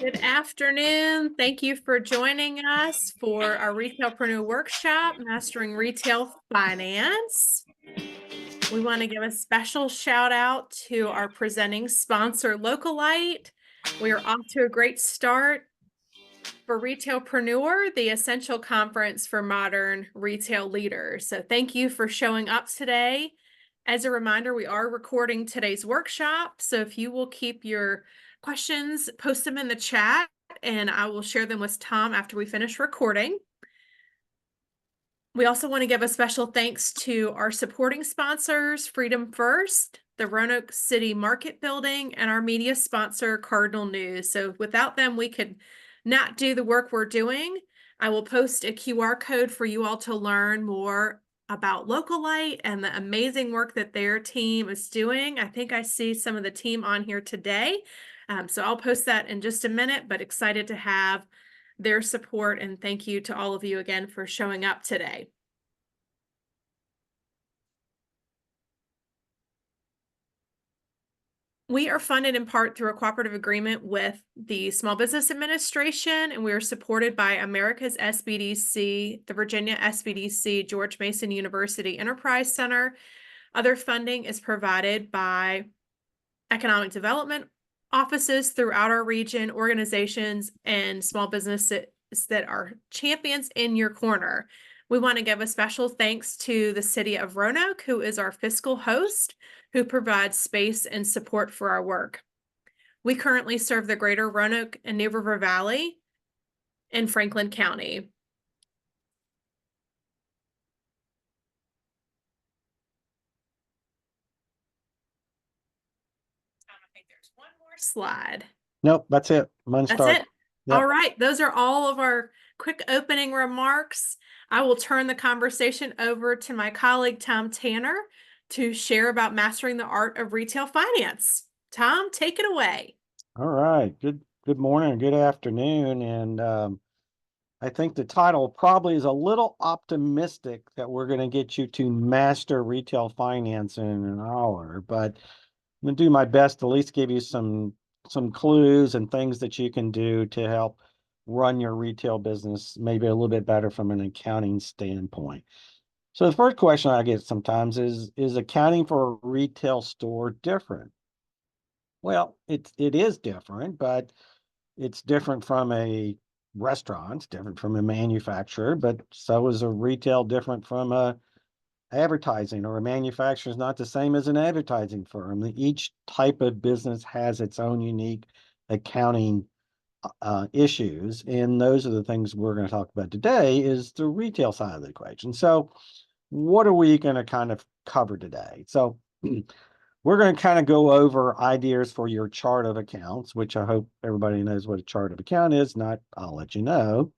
Good afternoon. Thank you for joining us for our Retailpreneur Workshop, Mastering Retail Finance. We want to give a special shout out to our presenting sponsor, Localite. We are off to a great start for Retailpreneur, the essential conference for modern retail leaders. So thank you for showing up today. As a reminder, we are recording today's workshop. So if you will keep your questions, post them in the chat, and I will share them with Tom after we finish recording. We also want to give a special thanks to our supporting sponsors, Freedom First, the Roanoke City Market Building, and our media sponsor, Cardinal News. So without them, we could not do the work we're doing. I will post a QR code for you all to learn more about Localite and the amazing work that their team is doing. I think I see some of the team on here today. So I'll post that in just a minute, but excited to have their support, and thank you to all of you again for showing up today. We are funded in part through a cooperative agreement with the Small Business Administration, and we are supported by America's SBDC, the Virginia SBDC, George Mason University Enterprise Center. Other funding is provided by economic development offices throughout our region, organizations, and small businesses that are champions in your corner. We want to give a special thanks to the City of Roanoke, who is our fiscal host, who provides space and support for our work. We currently serve the greater Roanoke and New River Valley in Franklin County. I think there's one more slide. Nope, that's it. That's it. Yep. All right. Those are all of our quick opening remarks. I will turn the conversation over to my colleague, Tom Tanner, to share about mastering the art of retail finance. Tom, take it away. All right. Good morning, good afternoon. And I think the title probably is a little optimistic that we're going to get you to master retail finance in an hour, but I'm going to do my best to at least give you some clues and things that you can do to help run your retail business maybe a little bit better from an accounting standpoint. So the first question I get sometimes is accounting for a retail store different? Well, it is different, but it's different from a restaurant, it's different from a manufacturer, but so is a retail different from a advertising, or a manufacturer is not the same as an advertising firm. Each type of business has its own unique accounting issues, and those are the things we're going to talk about today, is the retail side of the equation. So what are we going to kind of cover today? So we're going to kind of go over ideas for your chart of accounts, which I hope everybody knows what a chart of account is. Not, I'll let you know.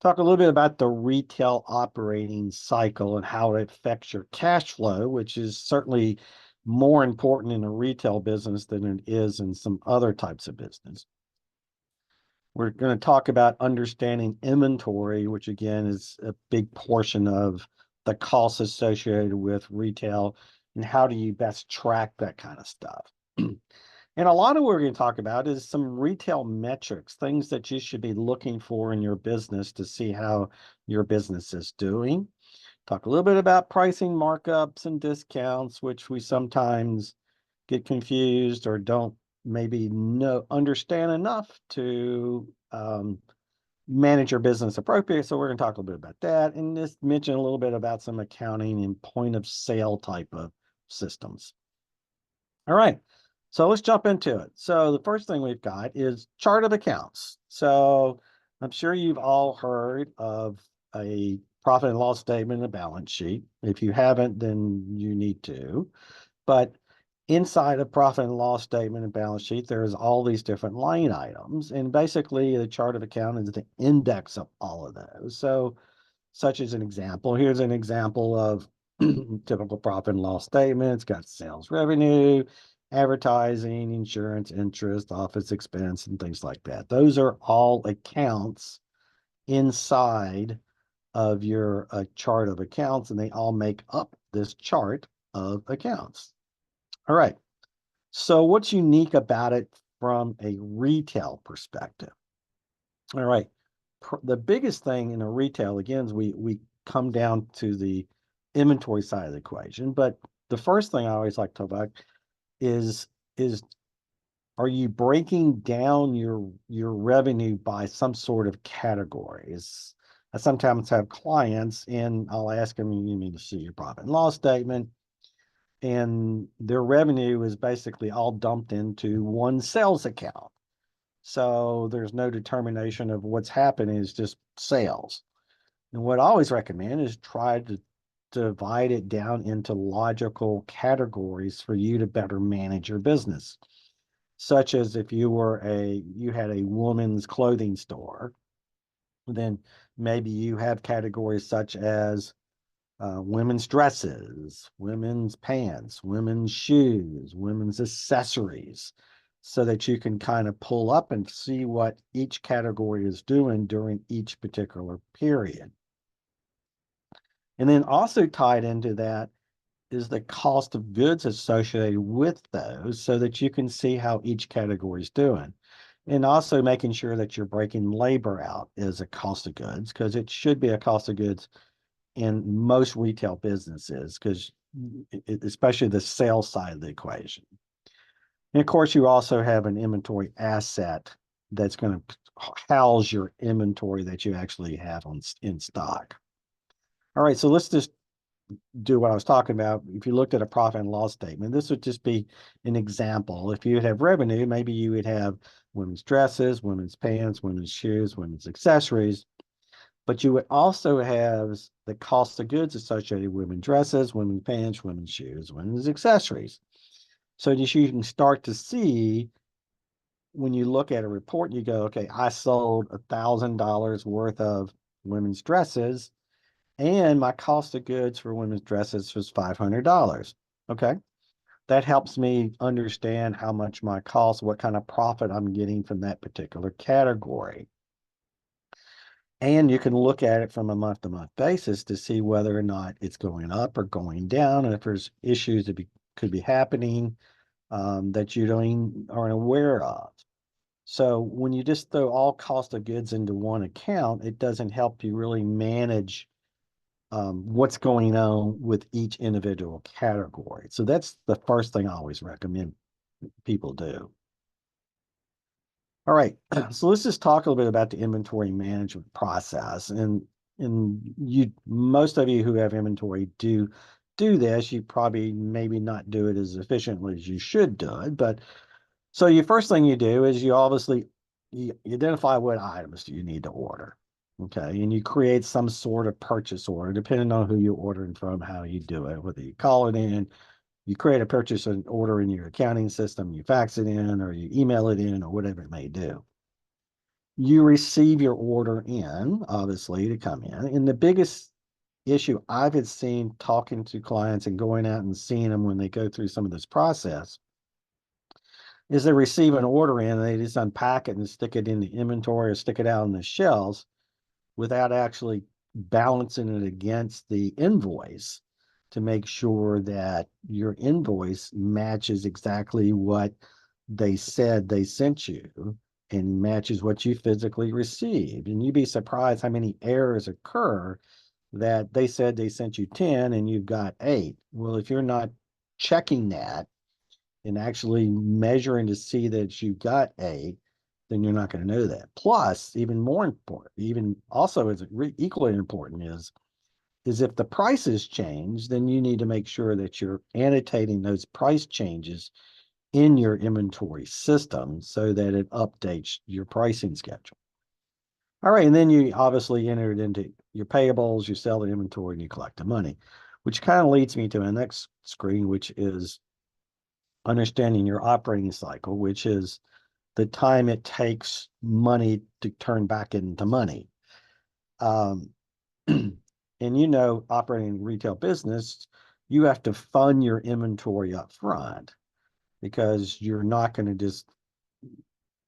Talk a little bit about the retail operating cycle and how it affects your cash flow, which is certainly more important in a retail business than it is in some other types of business. We're going to talk about understanding inventory, which again is a big portion of the costs associated with retail, and how do you best track that kind of stuff. And a lot of what we're going to talk about is some retail metrics, things that you should be looking for in your business to see how your business is doing. Talk a little bit about pricing markups and discounts, which we sometimes get confused or don't maybe understand enough to manage your business appropriately. So we're going to talk a little bit about that, and just mention a little bit about some accounting and point of sale type of systems. All right. So let's jump into it. So the first thing we've got is chart of accounts. So I'm sure you've all heard of a profit and loss statement and a balance sheet. If you haven't, then you need to. But inside a profit and loss statement and balance sheet, there's all these different line items. And basically, the chart of account is the index of all of those. So such as an example, here's an example of typical profit and loss statement. It's got sales revenue, advertising, insurance, interest, office expense, and things like that. Those are all accounts inside of your chart of accounts, and they all make up this chart of accounts. All right. So what's unique about it from a retail perspective. All right. The biggest thing in a retail, again, is we come down to the inventory side of the equation. But the first thing I always like to talk about is are you breaking down your revenue by some sort of categories? I sometimes have clients and I'll ask them, you need to see your profit and loss statement. And their revenue is basically all dumped into one sales account. So there's no determination of what's happening, it's just sales. And what I always recommend is try to divide it down into logical categories for you to better manage your business. Such as if you had a woman's clothing store, then maybe you have categories such as women's dresses, women's pants, women's shoes, women's accessories, so that you can kind of pull up and see what each category is doing during each particular period. And then also tied into that is the cost of goods associated with those so that you can see how each category is doing. And also making sure that you're breaking labor out as a cost of goods, because it should be a cost of goods in most retail businesses, because especially the sales side of the equation. And of course, you also have an inventory asset that's going to house your inventory that you actually have in stock. All right, so let's just do what I was talking about. If you looked at a profit and loss statement, this would just be an example. If you would have revenue, maybe you would have women's dresses, women's pants, women's shoes, women's accessories, but you would also have the cost of goods associated with women's dresses, women's pants, women's shoes, women's accessories. So you can start to see when you look at a report, you go, okay, I sold $1,000 worth of women's dresses, and my cost of goods for women's dresses was $500. Okay. That helps me understand how much my cost, what kind of profit I'm getting from that particular category. And you can look at it from a month-to-month basis to see whether or not it's going up or going down, and if there's issues that could be happening that you aren't aware of. So when you just throw all cost of goods into one account, it doesn't help you really manage what's going on with each individual category. So that's the first thing I always recommend people do. All right, so let's just talk a little bit about the inventory management process. And most of you who have inventory do this. You probably maybe not do it as efficiently as you should do it. But so your first thing you do is you identify what items do you need to order. Okay, and you create some sort of purchase order, depending on who you're ordering from, how you do it, whether you call it in, you create a purchase order in your accounting system, you fax it in, or you email it in, or whatever it may do. You receive your order in, obviously, to come in. And the biggest issue I've seen talking to clients and going out and seeing them when they go through some of this process is they receive an order in and they just unpack it and stick it in the inventory or stick it out on the shelves without actually balancing it against the invoice to make sure that your invoice matches exactly what they said they sent you and matches what you physically received. And you'd be surprised how many errors occur that they said they sent you 10 and you've got 8. Well, if you're not checking that and actually measuring to see that you got 8, then you're not going to know that. Plus, even more important, even also as equally important is if the prices change, then you need to make sure that you're annotating those price changes in your inventory system so that it updates your pricing schedule. All right, and then you obviously enter it into your payables, you sell the inventory, and you collect the money, which kind of leads me to the next screen, which is understanding your operating cycle, which is the time it takes money to turn back into money. And operating retail business, you have to fund your inventory up front because you're not going to just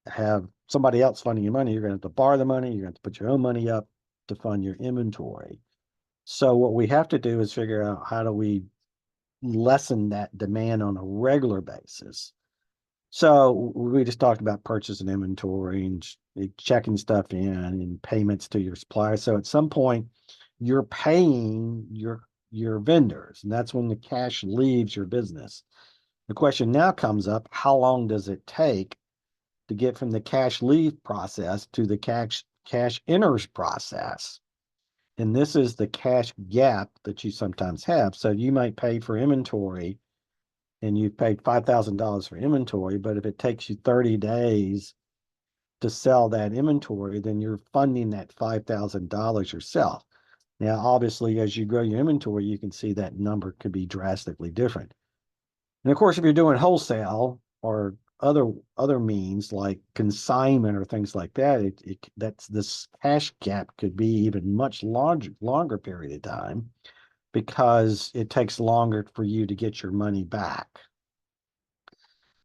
have somebody else funding your money. You're going to have to borrow the money. You're going to have to put your own money up to fund your inventory. So what we have to do is figure out how do we lessen that demand on a regular basis. So we just talked about purchasing inventory and checking stuff in and payments to your suppliers. So at some point, you're paying your vendors, and that's when the cash leaves your business. The question now comes up, how long does it take to get from the cash leave process to the cash enters process? And this is the cash gap that you sometimes have. So you might pay for inventory and you've paid $5,000 for inventory, but if it takes you 30 days to sell that inventory, then you're funding that $5,000 yourself. Now, obviously, as you grow your inventory, you can see that number could be drastically different. And of course, if you're doing wholesale or other means like consignment or things like that, that's this cash gap could be even much longer period of time because it takes longer for you to get your money back.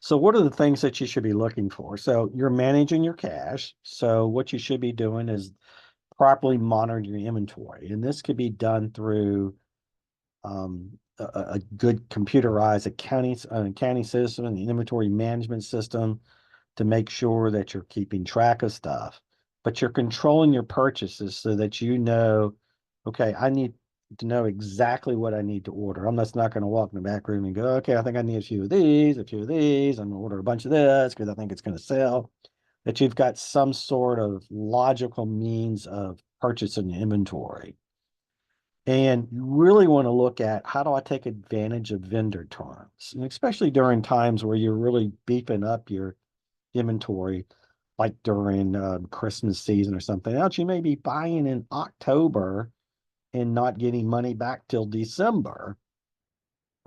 So what are the things that you should be looking for? So you're managing your cash. So what you should be doing is properly monitoring your inventory. And this could be done through a good computerized accounting system and the inventory management system to make sure that you're keeping track of stuff. But you're controlling your purchases so that you know, okay, I need to know exactly what I need to order. I'm just not going to walk in the back room and go, okay, I think I need a few of these, a few of these. I'm going to order a bunch of this because I think it's going to sell. That you've got some sort of logical means of purchasing inventory. And you really want to look at how do I take advantage of vendor terms, and especially during times where you're really beefing up your inventory, like during Christmas season or something else. You may be buying in October and not getting money back till December.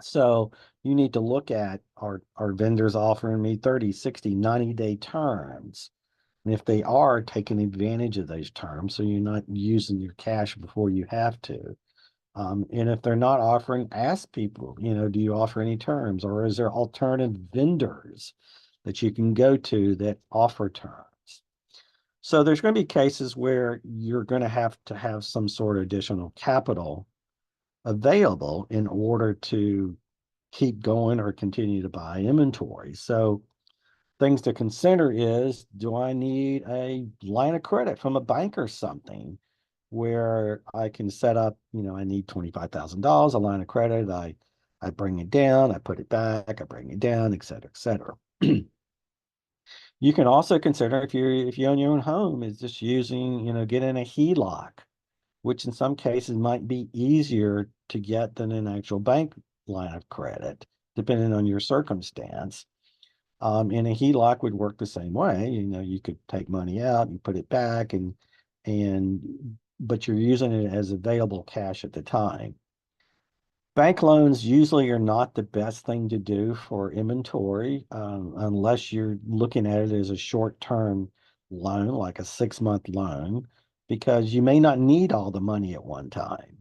So you need to look at are vendors offering me 30, 60, 90-day terms? And if they are, taking advantage of those terms so you're not using your cash before you have to. And if they're not offering, ask people, do you offer any terms, or is there alternative vendors that you can go to that offer terms? So there's going to be cases where you're going to have some sort of additional capital available in order to keep going or continue to buy inventory. So things to consider is, do I need a line of credit from a bank or something where I can set up, I need $25,000, a line of credit. I bring it down, I put it back, I bring it down, et cetera, et cetera. You can also consider if you own your own home, is just using, getting a HELOC, which in some cases might be easier to get than an actual bank line of credit, depending on your circumstance. And a HELOC would work the same way. You could take money out, you put it back, but you're using it as available cash at the time. Bank loans usually are not the best thing to do for inventory, unless you're looking at it as a short-term loan, like a 6-month loan, because you may not need all the money at one time.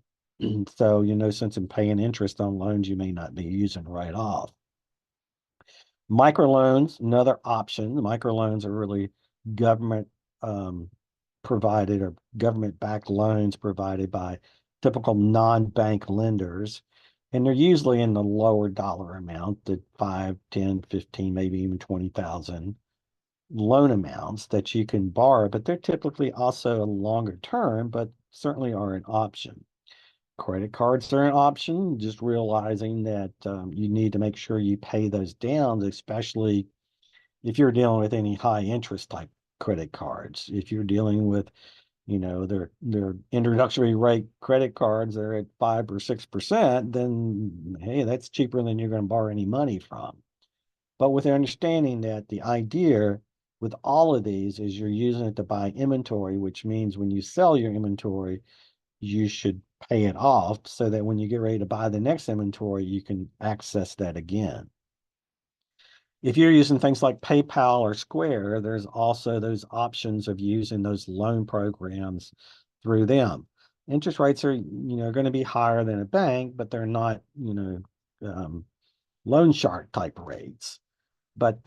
So, no sense in paying interest on loans you may not be using right off. Microloans, another option. Microloans are really government provided or government-backed loans provided by typical non-bank lenders. And they're usually in the lower dollar amount, the 5, 10, 15, maybe even 20,000 loan amounts that you can borrow, but they're typically also a longer term, but certainly are an option. Credit cards are an option, just realizing that you need to make sure you pay those down, especially if you're dealing with any high interest type credit cards. If you're dealing with, their introductory rate credit cards, they're at 5 or 6%, then hey, that's cheaper than you're going to borrow any money from. But with the understanding that the idea with all of these is you're using it to buy inventory, which means when you sell your inventory, you should pay it off so that when you get ready to buy the next inventory, you can access that again. If you're using things like PayPal or Square, there's also those options of using those loan programs through them. Interest rates are, going to be higher than a bank, but they're not, loan shark type rates. But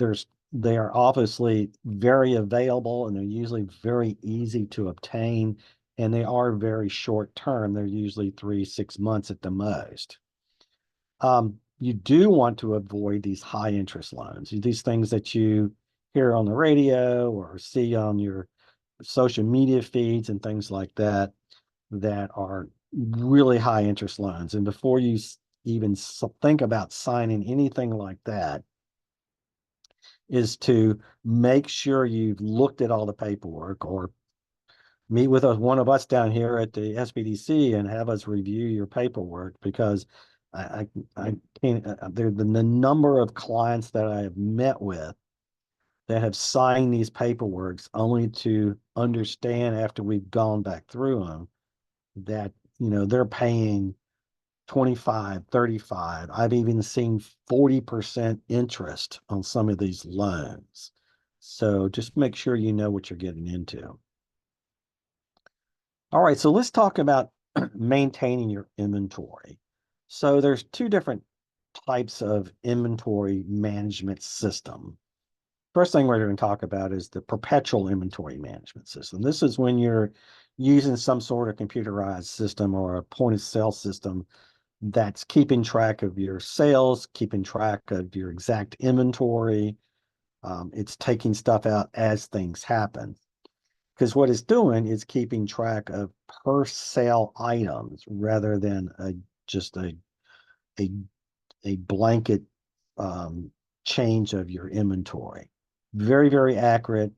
they are obviously very available, and they're usually very easy to obtain, and they are very short term. They're usually 3, 6 months at the most. you do want to avoid these high interest loans, these things that you hear on the radio or see on your social media feeds and things like that, that are really high interest loans. And before you even think about signing anything like that, is to make sure you've looked at all the paperwork, or meet with one of us down here at the SBDC and have us review your paperwork, because I can't, the number of clients that I have met with that have signed these paperworks only to understand after we've gone back through them that, they're paying 25, 35. I've even seen 40% interest on some of these loans. So just make sure you know what you're getting into. All right, so let's talk about maintaining your inventory. So there's two different types of inventory management system. First thing we're going to talk about is the perpetual inventory management system. This is when you're using some sort of computerized system or a point of sale system that's keeping track of your sales, keeping track of your exact inventory. It's taking stuff out as things happen. Because what it's doing is keeping track of per sale items rather than just a blanket change of your inventory. Very, very accurate.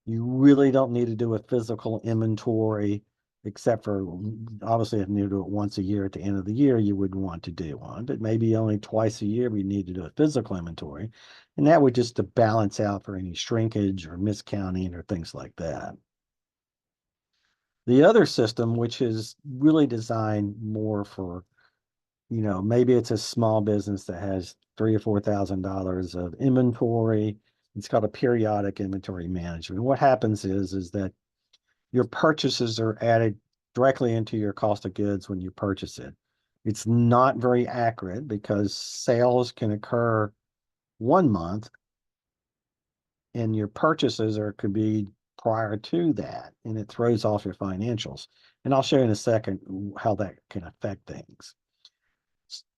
You really don't need to do a physical inventory, except for obviously if you need to do it once a year at the end of the year, you would want to do one, but maybe only twice a year we need to do a physical inventory. And that would just to balance out for any shrinkage or miscounting or things like that. The other system, which is really designed more for, maybe it's a small business that has $3,000 or $4,000 of inventory. It's called a periodic inventory management. What happens is that your purchases are added directly into your cost of goods when you purchase it. It's not very accurate because sales can occur 1 month and your purchases could be prior to that, and it throws off your financials. And I'll show you in a second how that can affect things.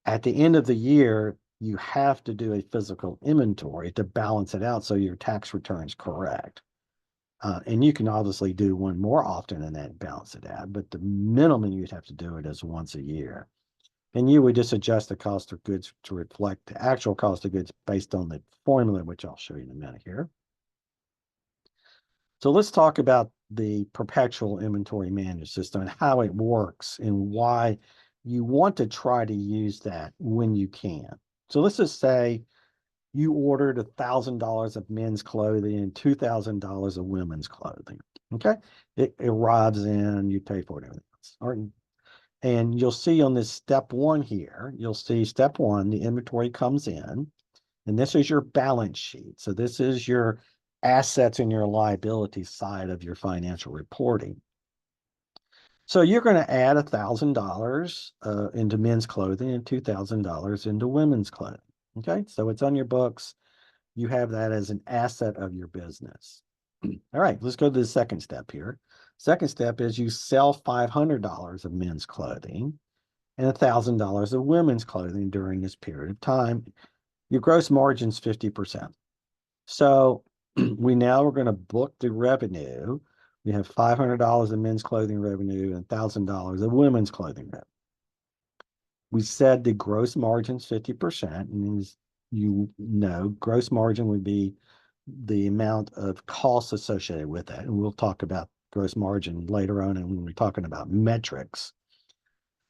At the end of the year, you have to do a physical inventory to balance it out so your tax return is correct. And you can obviously do one more often than that and balance it out, but the minimum you'd have to do it is once a year. And you would just adjust the cost of goods to reflect the actual cost of goods based on the formula, which I'll show you in a minute here. So let's talk about the perpetual inventory management system and how it works and why you want to try to use that when you can. So let's just say you ordered $1,000 of men's clothing and $2,000 of women's clothing. Okay, it arrives in, you pay for it, everything else. And you'll see on this step one here, you'll see step one, the inventory comes in, and this is your balance sheet. So this is your assets and your liability side of your financial reporting. So you're going to add $1,000 into men's clothing and $2,000 into women's clothing. Okay, so it's on your books. You have that as an asset of your business. All right, let's go to the second step here. Second step is you sell $500 of men's clothing and $1,000 of women's clothing during this period of time. Your gross margin's 50%. So we now are going to book the revenue. We have $500 of men's clothing revenue and $1,000 of women's clothing revenue. We said the gross margin's 50%, and as you know, gross margin would be the amount of costs associated with that. And we'll talk about gross margin later on and when we're talking about metrics.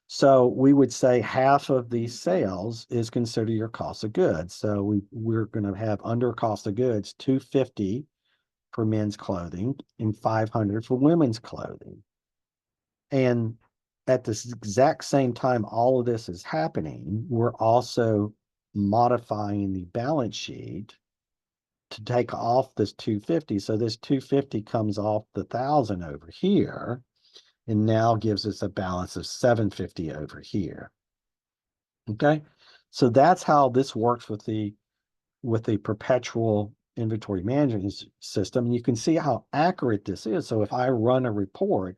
So we would say half of the sales is considered your cost of goods. So we're going to have under cost of goods $250 for men's clothing and $500 for women's clothing. And at this exact same time all of this is happening, we're also modifying the balance sheet to take off this 250. So this 250 comes off the 1,000 over here and now gives us a balance of 750 over here. Okay, so that's how this works with the perpetual inventory management system. And you can see how accurate this is. So if I run a report,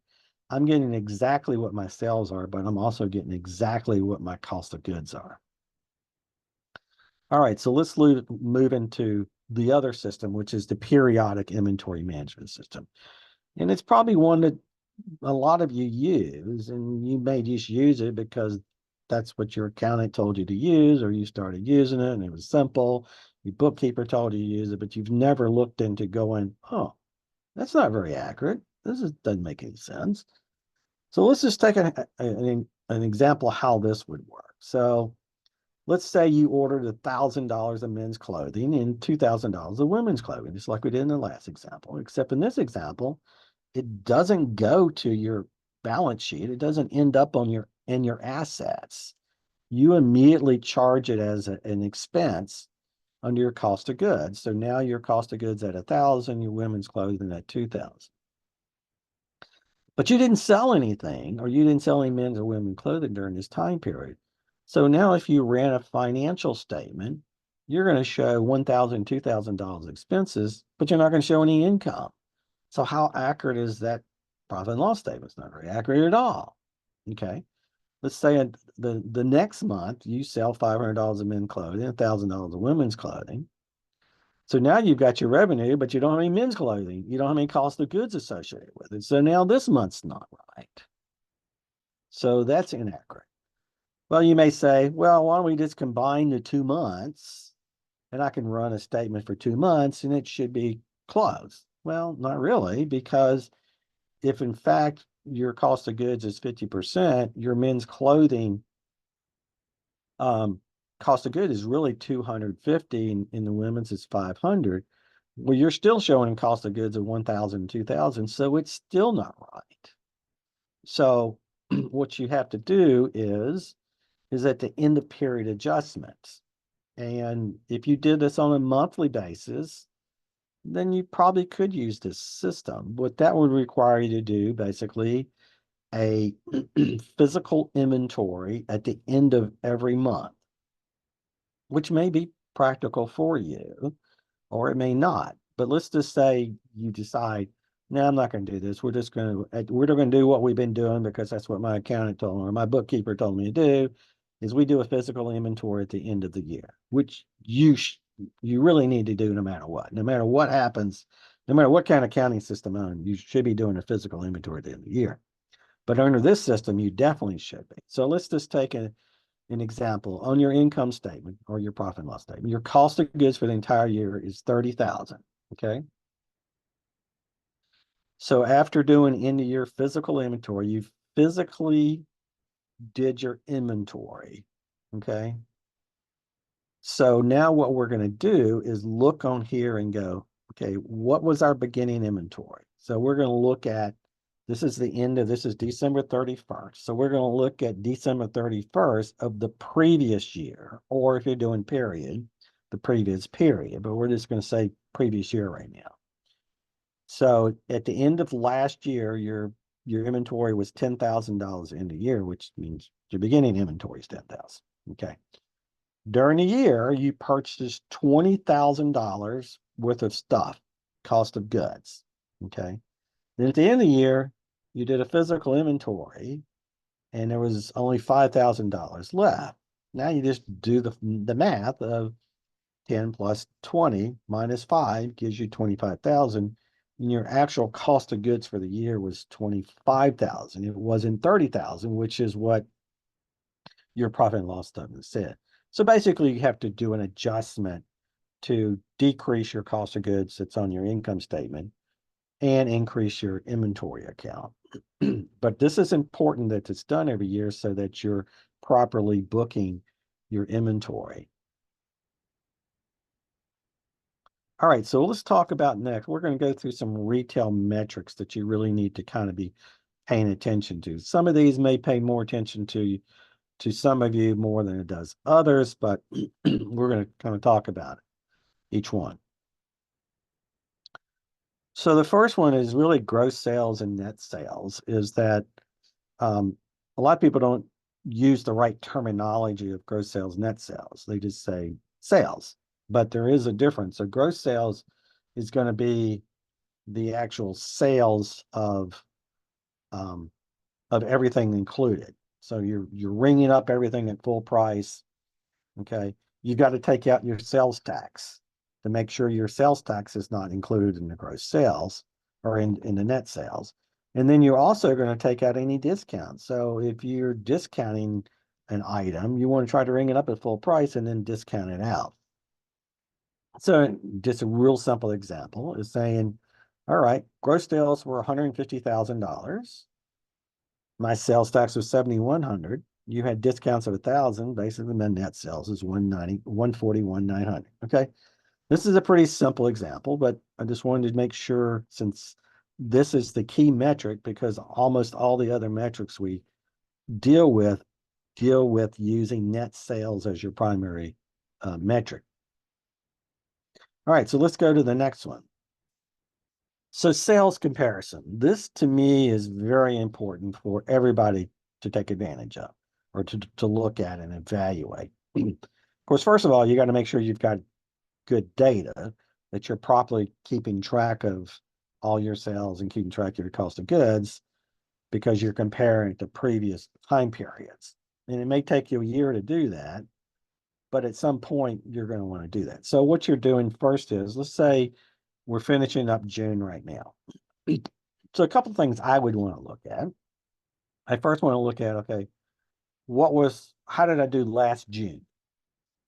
I'm getting exactly what my sales are, but I'm also getting exactly what my cost of goods are. All right, so let's move into the other system, which is the periodic inventory management system. And it's probably one that a lot of you use, and you may just use it because that's what your accountant told you to use, or you started using it and it was simple. Your bookkeeper told you to use it, but you've never looked into going, oh, that's not very accurate. Doesn't make any sense. So let's just take an example of how this would work. So let's say you ordered $1,000 of men's clothing and $2,000 of women's clothing, just like we did in the last example, except in this example, it doesn't go to your balance sheet. It doesn't end up on your assets. You immediately charge it as an expense under your cost of goods. So now your cost of goods at 1,000, your women's clothing at 2,000. But you didn't sell anything, or you didn't sell any men's or women's clothing during this time period. So now if you ran a financial statement, you're going to show $1,000, $2,000 expenses, but you're not going to show any income. So how accurate is that profit and loss statement? It's not very accurate at all. Okay. Let's say the next month you sell $500 of men's clothing, $1,000 of women's clothing. So now you've got your revenue, but you don't have any men's clothing. You don't have any cost of goods associated with it. So now this month's not right. So that's inaccurate. Well, you may say, well, why don't we just combine the 2 months and I can run a statement for 2 months and it should be close. Well, not really, because if in fact your cost of goods is 50%, your men's clothing cost of good is really 250 and in the women's is 500. Well, you're still showing cost of goods of 1,000, 2,000, so it's still not right. So what you have to do is at the end of period adjustments. And if you did this on a monthly basis, then you probably could use this system. What that would require you to do basically a physical inventory at the end of every month, which may be practical for you, or it may not. But let's just say you decide, no, I'm not going to do this. We're going to do what we've been doing because that's what my accountant told me, or my bookkeeper told me to do, is we do a physical inventory at the end of the year, which you really need to do no matter what. No matter what happens, no matter what kind of accounting system on, you should be doing a physical inventory at the end of the year. But under this system, you definitely should be. So let's just take an example. On your income statement or your profit and loss statement, your cost of goods for the entire year is 30,000. Okay. So after doing end of year physical inventory, you physically did your inventory. Okay. So now what we're going to do is look on here and go, okay, what was our beginning inventory? So we're going to look at, this is December 31st. So we're going to look at December 31st of the previous year, or if you're doing period, the previous period, but we're just going to say previous year right now. So at the end of last year, your inventory was $10,000 in the year, which means your beginning inventory is 10,000. Okay. During the year, you purchased $20,000 worth of stuff, cost of goods. Okay. Then at the end of the year, you did a physical inventory and there was only $5,000 left. Now you just do the math of 10 plus 20 minus 5 gives you 25,000. And your actual cost of goods for the year was 25,000. It wasn't 30,000, which is what your profit and loss statement said. So basically, you have to do an adjustment to decrease your cost of goods that's on your income statement and increase your inventory account. But this is important that it's done every year so that you're properly booking your inventory. All right, so let's talk about next. We're going to go through some retail metrics that you really need to kind of be paying attention to. Some of these may pay more attention to some of you more than it does others, but we're going to kind of talk about it, each one. So the first one is really gross sales and net sales, is that a lot of people don't use the right terminology of gross sales, net sales. They just say sales, but there is a difference. So gross sales is going to be the actual sales of everything included. So you're ringing up everything at full price. Okay. you got to take out your sales tax to make sure your sales tax is not included in the gross sales or in the net sales. And then you're also going to take out any discounts. So if you're discounting an item, you want to try to ring it up at full price and then discount it out. So just a real simple example is saying, all right, gross sales were $150,000. My sales tax was $7,100. You had discounts of 1,000. Basically, my net sales is 190, 141, 900. Okay. This is a pretty simple example, but I just wanted to make sure, since this is the key metric, because almost all the other metrics we deal with using net sales as your primary metric. All right, so let's go to the next one. So sales comparison. This to me is very important for everybody to take advantage of or to look at and evaluate. Of course, first of all, you got to make sure you've got good data, that you're properly keeping track of all your sales and keeping track of your cost of goods, because you're comparing to previous time periods. And it may take you a year to do that, but at some point you're going to want to do that. So what you're doing first is, let's say we're finishing up June right now. So a couple of things I would want to look at. I first want to look at, okay, how did I do last June?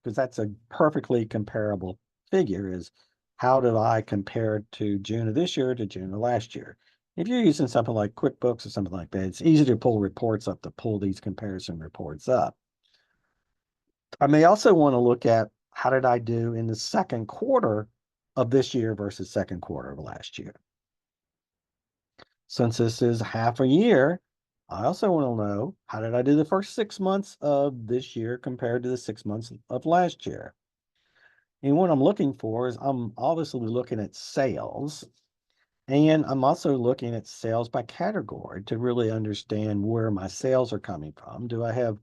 Because that's a perfectly comparable figure, is how did I compare to June of this year to June of last year? If you're using something like QuickBooks or something like that, it's easy to pull reports up, to pull these comparison reports up. I may also want to look at, how did I do in the second quarter of this year versus second quarter of last year? Since this is half a year, I also want to know, how did I do the first 6 months of this year compared to the 6 months of last year? And what I'm looking for is, I'm obviously looking at sales, and I'm also looking at sales by category to really understand where my sales are coming from. Do I have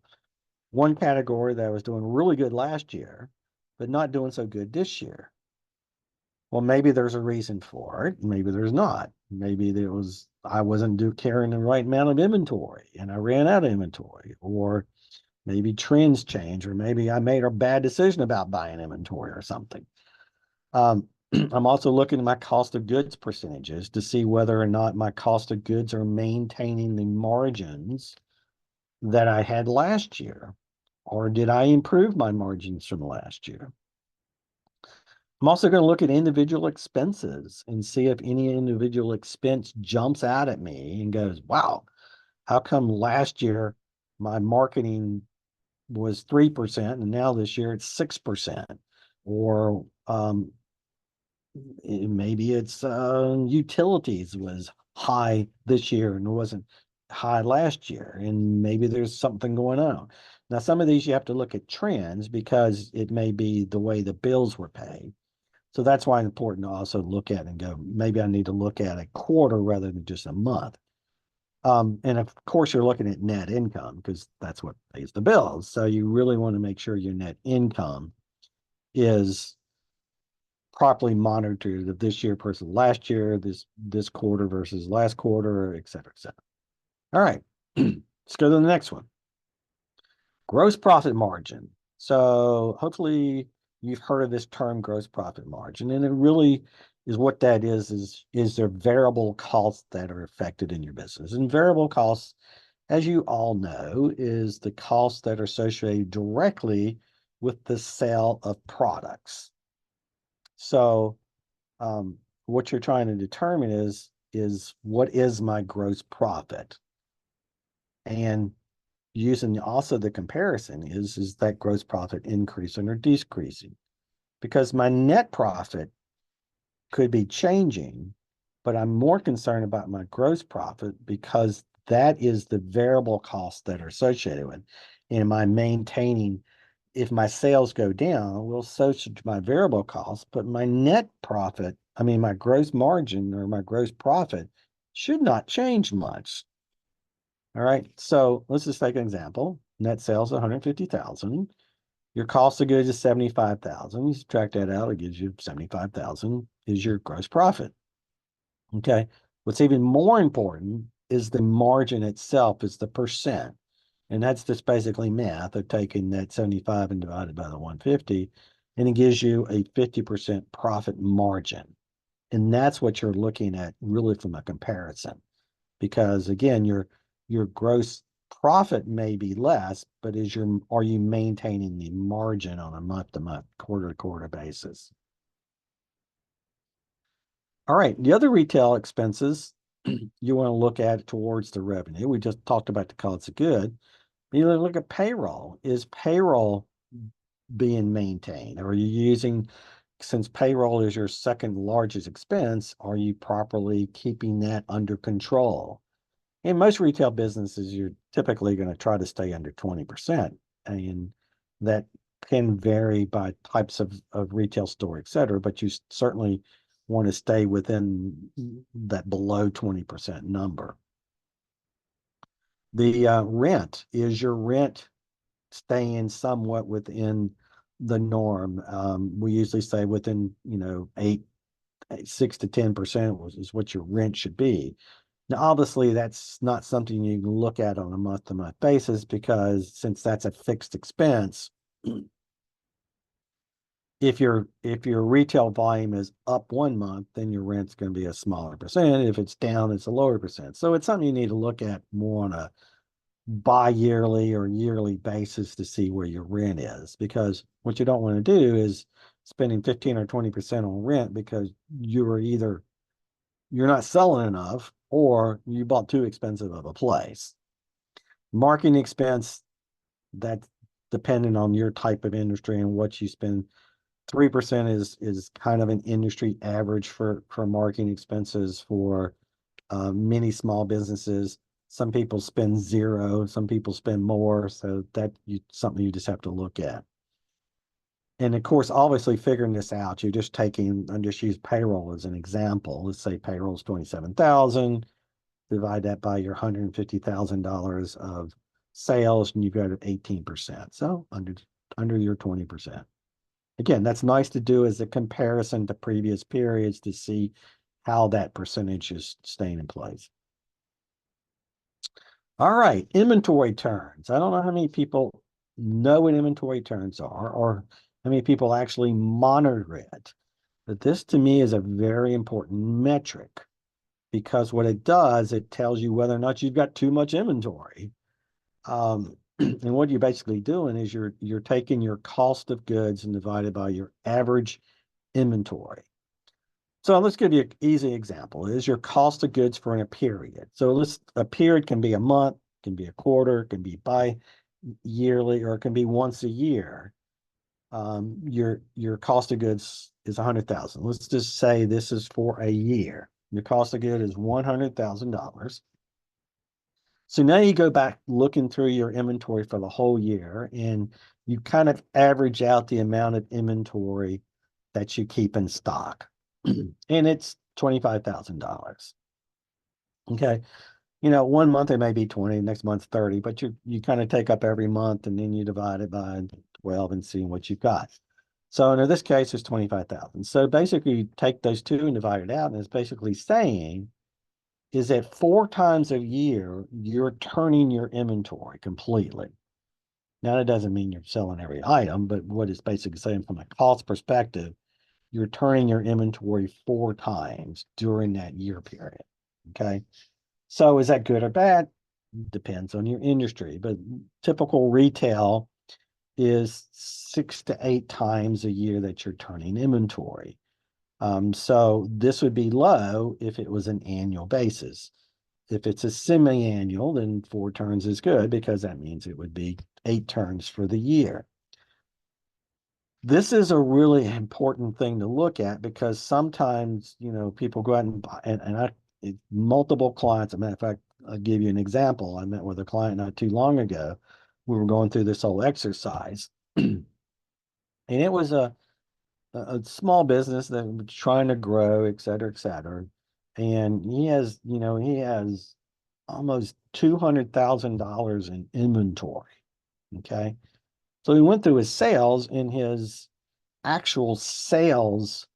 one category that was doing really good last year, but not doing so good this year? Well, maybe there's a reason for it. Maybe there's not. Maybe I wasn't carrying the right amount of inventory and I ran out of inventory, or maybe trends change, or maybe I made a bad decision about buying inventory or something. I'm also looking at my cost of goods percentages to see whether or not my cost of goods are maintaining the margins that I had last year, or did I improve my margins from last year? I'm also going to look at individual expenses and see if any individual expense jumps out at me and goes, wow, how come last year my marketing was 3% and now this year it's 6%? Or maybe it's utilities was high this year and wasn't high last year, and maybe there's something going on. Now, some of these you have to look at trends, because it may be the way the bills were paid. So that's why it's important to also look at and go, maybe I need to look at a quarter rather than just a month. And of course, you're looking at net income, because that's what pays the bills. So you really want to make sure your net income is properly monitored, of this year versus last year, this quarter versus last quarter, et cetera, et cetera. All right, let's go to the next one. Gross profit margin. So hopefully you've heard of this term, gross profit margin, and it really is what that is there variable costs that are affected in your business. And variable costs, as you all know, is the costs that are associated directly with the sale of products. So what you're trying to determine is what is my gross profit? And using also the comparison is that gross profit increasing or decreasing? Because my net profit could be changing, but I'm more concerned about my gross profit, because that is the variable costs that are associated with. Am I maintaining? If my sales go down, well, so should my variable costs, but my net profit, my gross margin or my gross profit should not change much. All right, so let's just take an example. Net sales 150,000. Your cost of goods is 75,000. You subtract that out, it gives you 75,000 is your gross profit. Okay. What's even more important is the margin itself, is the percent. And that's just basically math of taking that 75 and divided by the 150, and it gives you a 50% profit margin. And that's what you're looking at really from a comparison. Because again, your gross profit may be less, but are you maintaining the margin on a month to month, quarter to quarter basis? All right, the other retail expenses you want to look at towards the revenue. We just talked about the cost of good. You look at payroll. Is payroll being maintained? Are you using, since payroll is your second largest expense, are you properly keeping that under control? In most retail businesses, you're typically going to try to stay under 20%. And that can vary by types of retail store, et cetera, but you certainly want to stay within that below 20% number. The rent, is your rent staying somewhat within the norm? We usually say within, 6 to 10% is what your rent should be. Now, obviously, that's not something you can look at on a month-to-month basis, because since that's a fixed expense, if your retail volume is up 1 month, then your rent's going to be a smaller percent. If it's down, it's a lower percent. So it's something you need to look at more on a bi-yearly or yearly basis to see where your rent is, because what you don't want to do is spending 15 or 20% on rent because you're not selling enough, or you bought too expensive of a place. Marketing expense, that's dependent on your type of industry and what you spend. 3% is kind of an industry average for marketing expenses for many small businesses. Some people spend 0, some people spend more. So something you just have to look at. And of course, obviously figuring this out, I'm just use payroll as an example. Let's say payroll is 27,000, divide that by your $150,000 of sales, and you've got 18%. So under your 20%. Again, that's nice to do as a comparison to previous periods to see how that percentage is staying in place. All right, inventory turns. I don't know how many people know what inventory turns are, or how many people actually monitor it. But this to me is a very important metric, because what it does, it tells you whether or not you've got too much inventory. And what you're basically doing is you're taking your cost of goods and divided by your average inventory. So let's give you an easy example. Is your cost of goods for a period. So a period can be a month, can be a quarter, can be bi-yearly, or it can be once a year. Your cost of goods is 100,000. Let's just say this is for a year. Your cost of good is $100,000. So now you go back looking through your inventory for the whole year, and you kind of average out the amount of inventory that you keep in stock. And it's $25,000. Okay. 1 month it may be 20, next month 30, but you kind of take up every month and then you divide it by 12 and see what you've got. So in this case, it's 25,000. So basically you take those two and divide it out, and it's basically saying is that 4 times a year, you're turning your inventory completely. Now, that doesn't mean you're selling every item, but what it's basically saying from a cost perspective, you're turning your inventory 4 times during that year period. Okay. So is that good or bad? Depends on your industry, but typical retail is 6 to 8 times a year that you're turning inventory. So this would be low if it was an annual basis. If it's a semi-annual, then 4 turns is good, because that means it would be 8 turns for the year. This is a really important thing to look at, because sometimes, people go out and buy, and multiple clients. As a matter of fact, I'll give you an example. I met with a client not too long ago. We were going through this whole exercise, and it was a small business that was trying to grow, et cetera, et cetera. And he has almost $200,000 in inventory. Okay. So he went through his sales, and his actual sales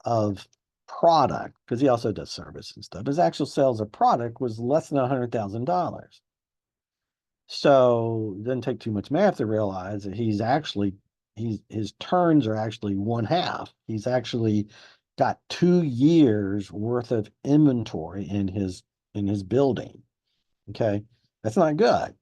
of product, because he also does service and stuff, his actual sales of product was less than $100,000. So it doesn't take too much math to realize that his turns are actually one half. He's actually got 2 years worth of inventory in his building. Okay. That's not good.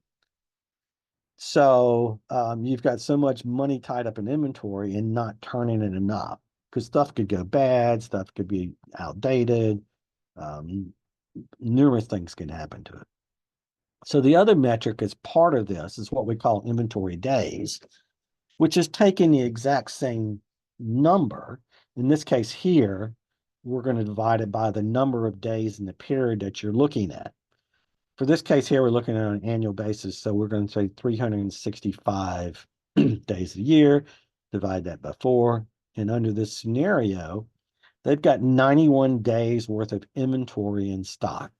So you've got so much money tied up in inventory and not turning it enough because stuff could go bad, stuff could be outdated, um, numerous things can happen to it. So the other metric as part of this is what we call inventory days, which is taking the exact same number. In this case here, we're going to divide it by the number of days in the period that you're looking at. For this case here, we're looking at an annual basis. So we're going to say 365 days a year, divide that by 4. And under this scenario, they've got 91 days worth of inventory in stock.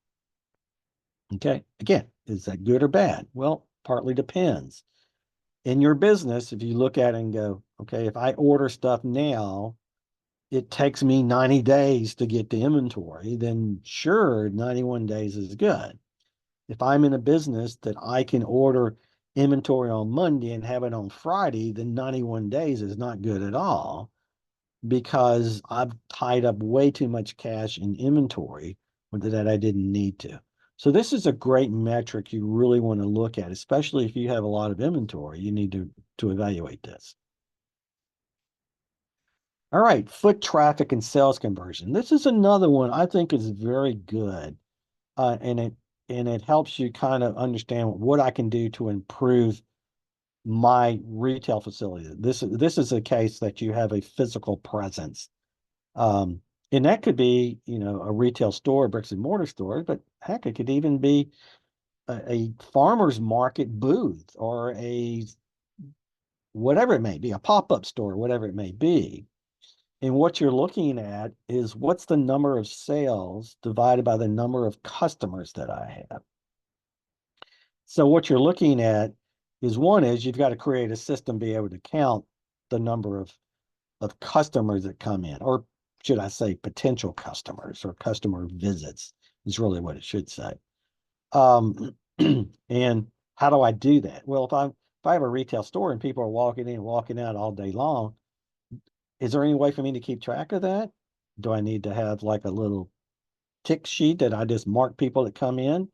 Okay. Again, is that good or bad? Well, partly depends. In your business, if you look at it and go, okay, if I order stuff now, it takes me 90 days to get the inventory, then sure, 91 days is good. If I'm in a business that I can order inventory on Monday and have it on Friday, then 91 days is not good at all because I've tied up way too much cash in inventory that I didn't need to. So this is a great metric you really want to look at, especially if you have a lot of inventory. You need to evaluate this. All right, foot traffic and sales conversion. This is another one I think is very good. And it helps you kind of understand what I can do to improve my retail facility. This is a case that you have a physical presence. And that could be, a retail store, bricks and mortar store, but heck, it could even be a farmer's market booth or whatever it may be, a pop-up store, whatever it may be. And what you're looking at is what's the number of sales divided by the number of customers that I have. So what you're looking at is you've got to create a system, be able to count the number of customers that come in, or should I say potential customers or customer visits is really what it should say. And how do I do that? Well, if I have a retail store and people are walking in and walking out all day long, is there any way for me to keep track of that? Do I need to have like a little tick sheet that I just mark people that come in?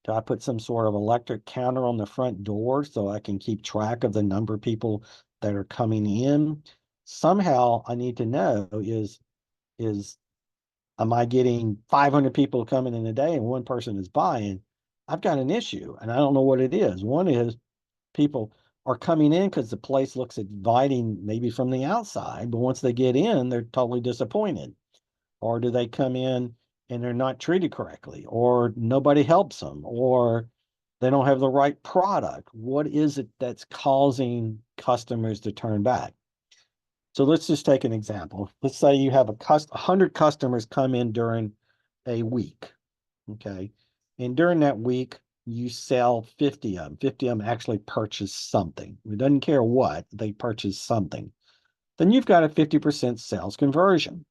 Do I put some sort of electric counter on the front door so I can keep track of the number of people that are coming in? Somehow I need to know is am I getting 500 people coming in a day and one person is buying? I've got an issue and I don't know what it is. One is people are coming in because the place looks inviting maybe from the outside, but once they get in, they're totally disappointed. Or do they come in and they're not treated correctly, or nobody helps them, or they don't have the right product? What is it that's causing customers to turn back? So let's just take an example. Let's say you have 100 customers come in during a week. Okay. And during that week, you sell 50 of them. 50 of them actually purchase something. It doesn't care what, they purchase something. Then you've got a 50% sales conversion.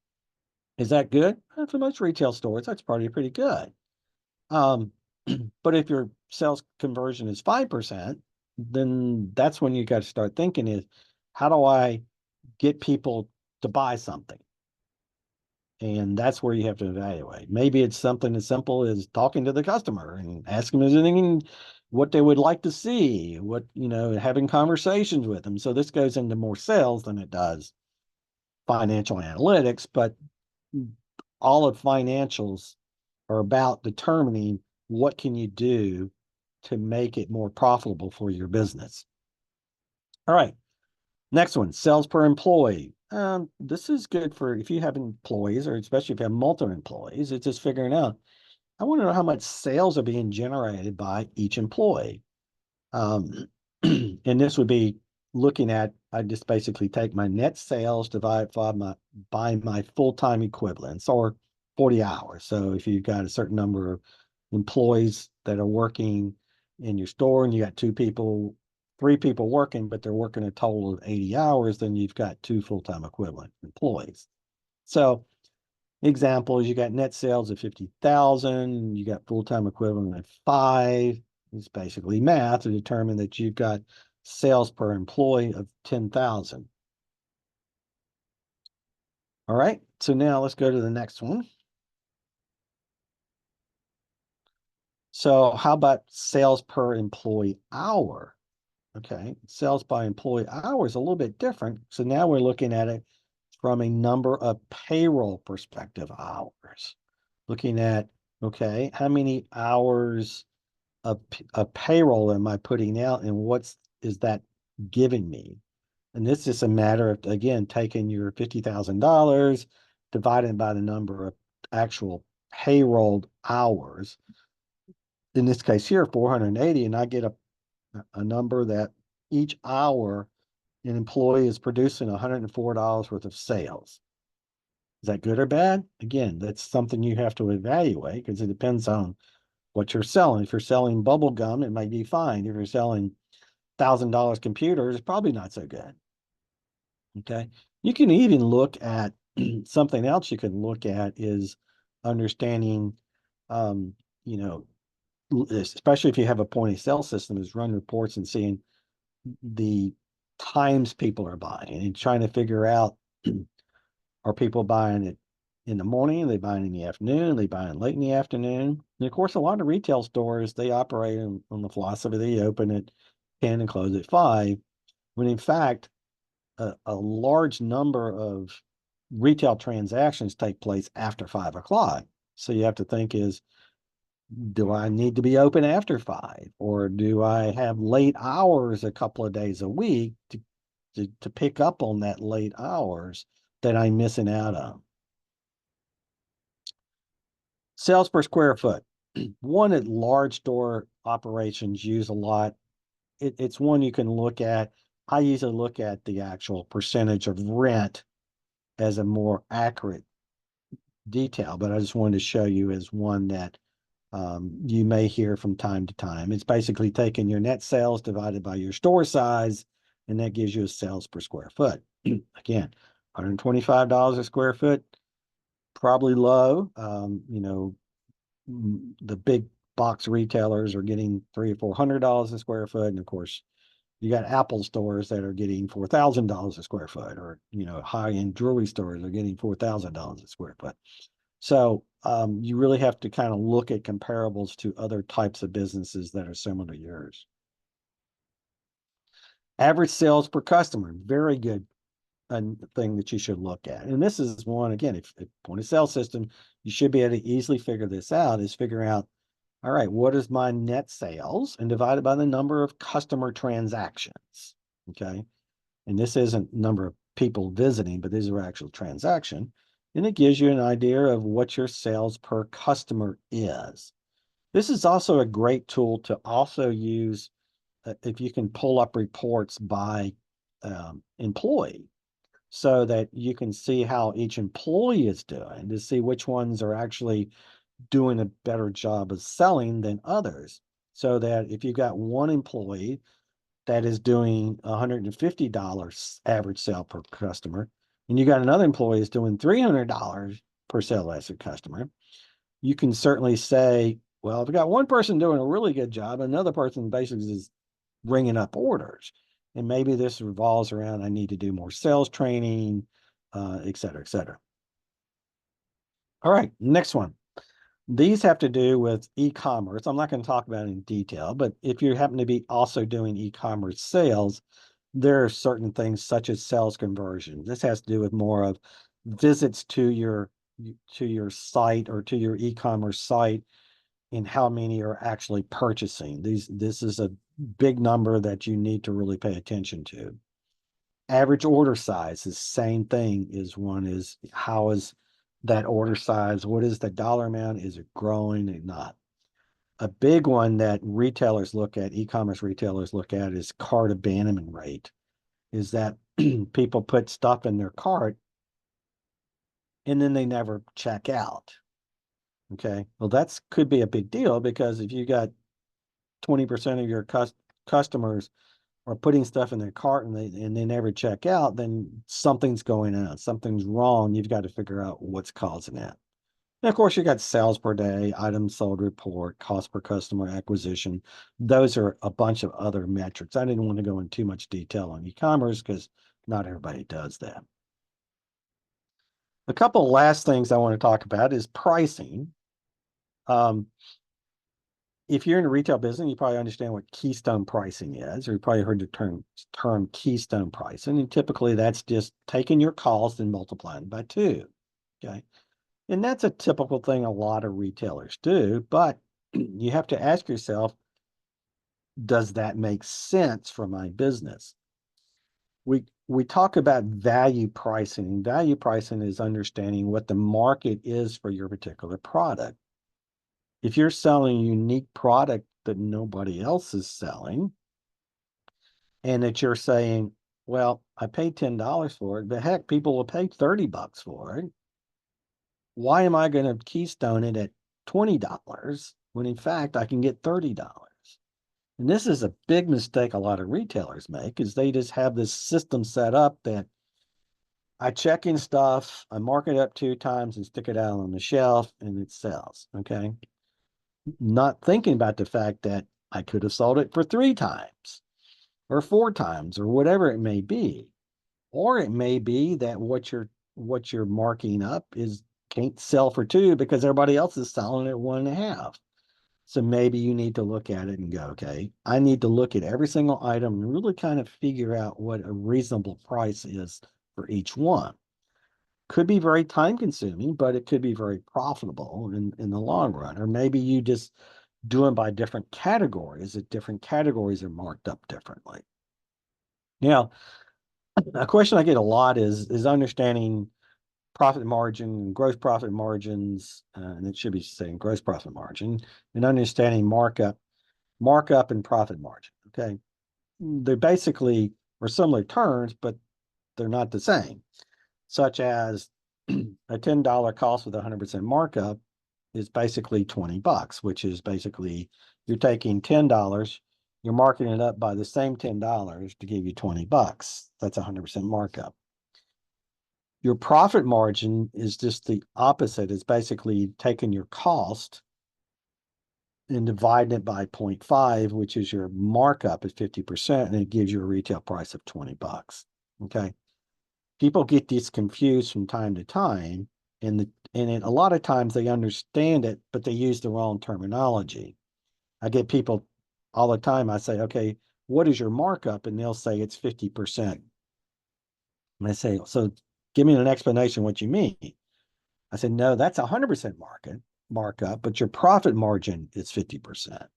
Is that good? For most retail stores, that's probably pretty good. Um, but if your sales conversion is 5%, then that's when you got to start thinking is, how do I get people to buy something? And that's where you have to evaluate. Maybe it's something as simple as talking to the customer and asking them anything, what they would like to see, having conversations with them. So this goes into more sales than it does financial analytics, but all of financials are about determining what can you do to make it more profitable for your business. All right. Next one, sales per employee. This is good for if you have employees, or especially if you have multiple employees. It's just figuring out, I want to know how much sales are being generated by each employee. And this would be looking at, I just basically take my net sales divided by my full-time equivalents, or 40 hours. So if you've got a certain number of employees that are working in your store and you got 3 people working, but they're working a total of 80 hours, then you've got 2 full-time equivalent employees. So example is you got net sales of 50,000, you got full-time equivalent of 5, It's basically math to determine that you've got sales per employee of 10,000. All right, so now let's go to the next one. So how about sales per employee hour? Okay, sales by employee hour is a little bit different. So now we're looking at it from a number of payroll perspective hours. Looking at, okay, how many hours of payroll am I putting out and is that giving me? And this is a matter of, again, taking your $50,000 divided by the number of actual payrolled hours. In this case here, 480, and I get a number that each hour an employee is producing $104 worth of sales. Is that good or bad? Again, that's something you have to evaluate because it depends on what you're selling. If you're selling bubble gum, it might be fine. If you're selling $1,000 computers, it's probably not so good. Okay. You can even look at something else you can look at is understanding, you know, especially if you have a point of sale system, is run reports and seeing the times people are buying and trying to figure out, are people buying it in the morning? Are they buying in the afternoon? Are they buying late in the afternoon? And of course, a lot of retail stores, they operate on the philosophy they open at 10 and close at 5, when in fact, a large number of retail transactions take place after 5 o'clock. So you have to think is, do I need to be open after 5? Or do I have late hours a couple of days a week to pick up on that late hours that I'm missing out on? Sales per square foot. One that large store operations use a lot. It's one you can look at. I usually look at the actual percentage of rent as a more accurate detail, but I just wanted to show you as one that you may hear from time to time. It's basically taking your net sales divided by your store size, and that gives you a sales per square foot. Again, $125 a square foot, probably low. The big box retailers are getting $300 or $400 a square foot, and of course, you got Apple stores that are getting $4,000 a square foot, or high-end jewelry stores are getting $4,000 a square foot. So you really have to kind of look at comparables to other types of businesses that are similar to yours. Average sales per customer, very good thing that you should look at. And this is one, again, if point of sale system, you should be able to easily figure this out, is figure out, all right, what is my net sales and divided by the number of customer transactions. Okay. And this isn't number of people visiting, but these are actual transaction. And it gives you an idea of what your sales per customer is. This is also a great tool to also use if you can pull up reports by employee, so that you can see how each employee is doing, to see which ones are actually doing a better job of selling than others. So that if you got one employee that is doing $150 average sale per customer, and you got another employee that's doing $300 per sale as a customer, you can certainly say, well, if I got one person doing a really good job, another person basically is ringing up orders. And maybe this revolves around, I need to do more sales training, et cetera, et cetera. All right, next one. These have to do with e-commerce. I'm not going to talk about it in detail, but if you happen to be also doing e-commerce sales, there are certain things such as sales conversion. This has to do with more of visits to your site or to your e-commerce site, and how many are actually purchasing. This is a big number that you need to really pay attention to. Average order size is the same thing. Is how is that order size? What is the dollar amount? Is it growing or not? A big one that retailers look at, e-commerce retailers look at, is cart abandonment rate. Is that people put stuff in their cart and then they never check out. Okay, well, that's could be a big deal, because if you got 20% of your customers are putting stuff in their cart and they never check out, then something's going on, something's wrong. You've got to figure out what's causing that. And of course, you got sales per day, items sold report, cost per customer acquisition. Those are a bunch of other metrics. I didn't want to go into too much detail on e-commerce because not everybody does that. A couple of last things I want to talk about is pricing. Um, if you're in a retail business, you probably understand what keystone pricing is, or you probably heard the term keystone pricing. And typically that's just taking your cost and multiplying by 2. Okay. And that's a typical thing a lot of retailers do, but you have to ask yourself, does that make sense for my business? We talk about value pricing. Value pricing is understanding what the market is for your particular product. If you're selling a unique product that nobody else is selling, and that you're saying, well, I paid $10 for it, but heck, people will pay $30 for it. Why am I going to keystone it at $20 when in fact I can get $30? And this is a big mistake a lot of retailers make, is they just have this system set up that I check in stuff, I mark it up 2 times and stick it out on the shelf and it sells. Okay. Not thinking about the fact that I could have sold it for 3 times or 4 times or whatever it may be. Or it may be that what you're marking up is can't sell for 2 because everybody else is selling it 1.5. So maybe you need to look at it and go, okay, I need to look at every single item and really kind of figure out what a reasonable price is for each one. Could be very time consuming, but it could be very profitable in the long run. Or maybe you just do them by different categories, that different categories are marked up differently. Now, a question I get a lot is understanding profit margin, gross profit margins, and it should be saying gross profit margin, and understanding markup and profit margin. Okay. They basically are similar terms, but they're not the same, such as a $10 cost with 100% markup is basically $20, which is basically you're taking $10, you're marking it up by the same $10 to give you $20. That's 100% markup. Your profit margin is just the opposite. It's basically taking your cost and dividing it by 0.5, which is your markup at 50%, and it gives you a retail price of $20. Okay. People get this confused from time to time, and a lot of times they understand it, but they use the wrong terminology. I get people all the time. I say, okay, what is your markup? And they'll say it's 50%. And I say, so give me an explanation what you mean. I said, no, that's 100% markup, but your profit margin is 50%.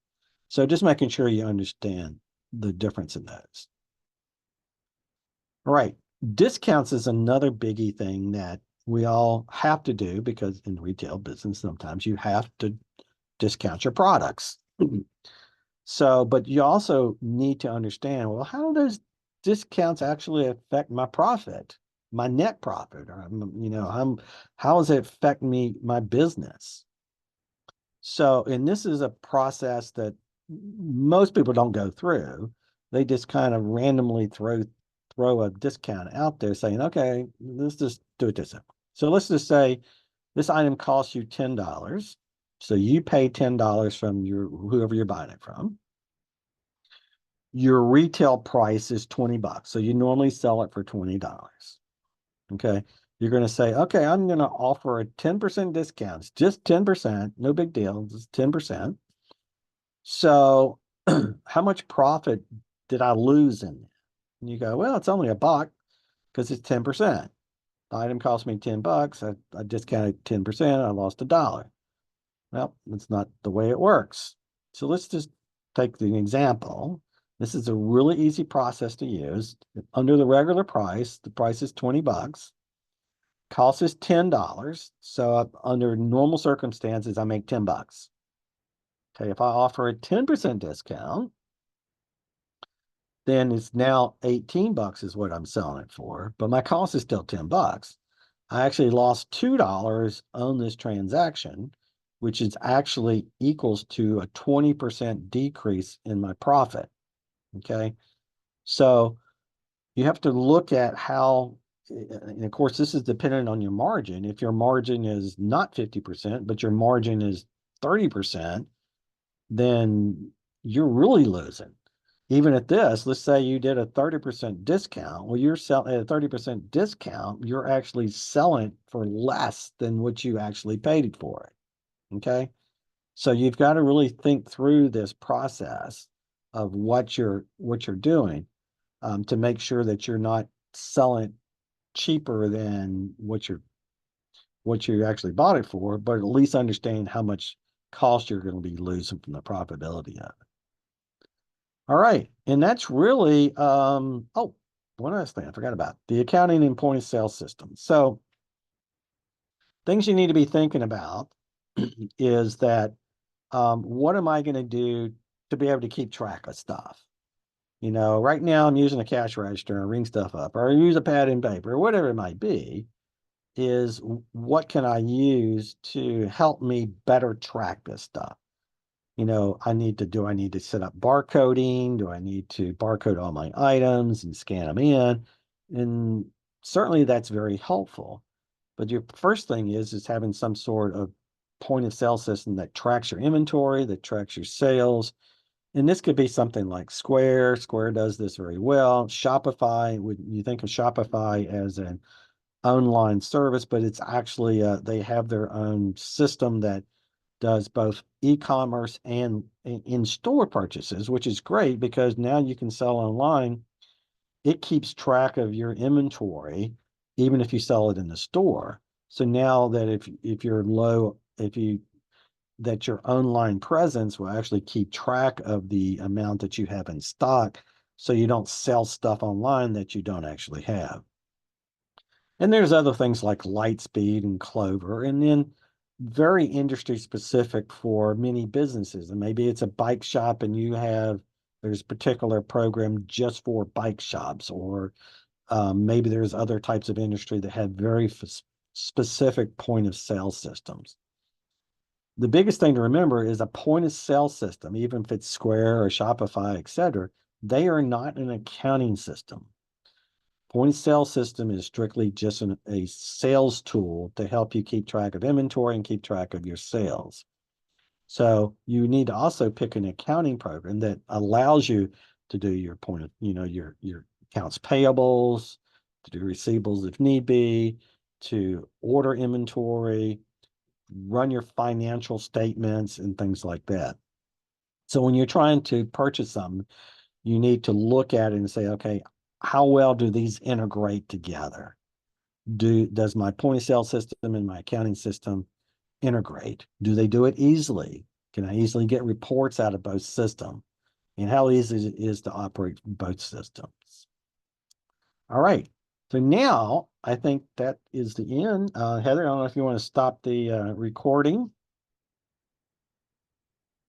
So just making sure you understand the difference in those. All right. Discounts is another biggie thing that we all have to do, because in retail business, sometimes you have to discount your products. So, but you also need to understand, well, how do those discounts actually affect my profit, my net profit? Or, how does it affect my business? So, and this is a process that most people don't go through. They just kind of randomly throw a discount out there saying, okay, let's just do it this way. So let's just say this item costs you $10. So you pay $10 from whoever you're buying it from. Your retail price is $20. So you normally sell it for $20. Okay. You're going to say, okay, I'm going to offer a 10% discount. It's just 10%, no big deal, just 10%. So how much profit did I lose in it? And you go, well, it's only $1 because it's 10%. The item cost me $10. I discounted 10%. I lost $1. Well, that's not the way it works. So let's just take the example. This is a really easy process to use. Under the regular price, the price is $20. Cost is $10. So under normal circumstances, I make $10. Okay, if I offer a 10% discount, then it's now $18 is what I'm selling it for, but my cost is still $10. I actually lost $2 on this transaction, which is actually equals to a 20% decrease in my profit. Okay. So you have to look at how and of course, this is dependent on your margin. If your margin is not 50%, but your margin is 30%, then you're really losing. Even at this, let's say you did a 30% discount. Well, you're selling at a 30% discount, you're actually selling for less than what you actually paid for it. Okay. So you've got to really think through this process of what you're doing, to make sure that you're not selling cheaper than what you actually bought it for, but at least understand how much cost you're going to be losing from the profitability of it. All right. And that's really, oh, one other thing I forgot about, the accounting and point of sale system. So things you need to be thinking about is that, what am I going to do to be able to keep track of stuff? You know, right now I'm using a cash register and ring stuff up, or I use a pad and paper, or whatever it might be. Is what can I use to help me better track this stuff? You know, do I need to set up barcoding? Do I need to barcode all my items and scan them in? And certainly that's very helpful. But your first thing is having some sort of point of sale system that tracks your inventory, that tracks your sales. And this could be something like Square. Square does this very well. Shopify, would you think of Shopify as an online service, but it's actually they have their own system that does both e-commerce and in-store purchases, which is great because now you can sell online. It keeps track of your inventory, even if you sell it in the store. So now that if you're low, if you that your online presence will actually keep track of the amount that you have in stock, so you don't sell stuff online that you don't actually have. And there's other things like Lightspeed and Clover, and then very industry specific for many businesses. And maybe it's a bike shop and there's a particular program just for bike shops, or maybe there's other types of industry that have very specific point of sale systems. The biggest thing to remember is a point of sale system, even if it's Square or Shopify, etc., they are not an accounting system. Point of sale system is strictly just a sales tool to help you keep track of inventory and keep track of your sales. So you need to also pick an accounting program that allows you to do your your accounts payables, to do receivables if need be, to order inventory, run your financial statements and things like that. So when you're trying to purchase something, you need to look at it and say, okay, how well do these integrate together? Does my point of sale system and my accounting system integrate? Do they do it easily? Can I easily get reports out of both systems? And how easy it is to operate both systems? All right. So now I think that is the end. Heather, I don't know if you want to stop the recording.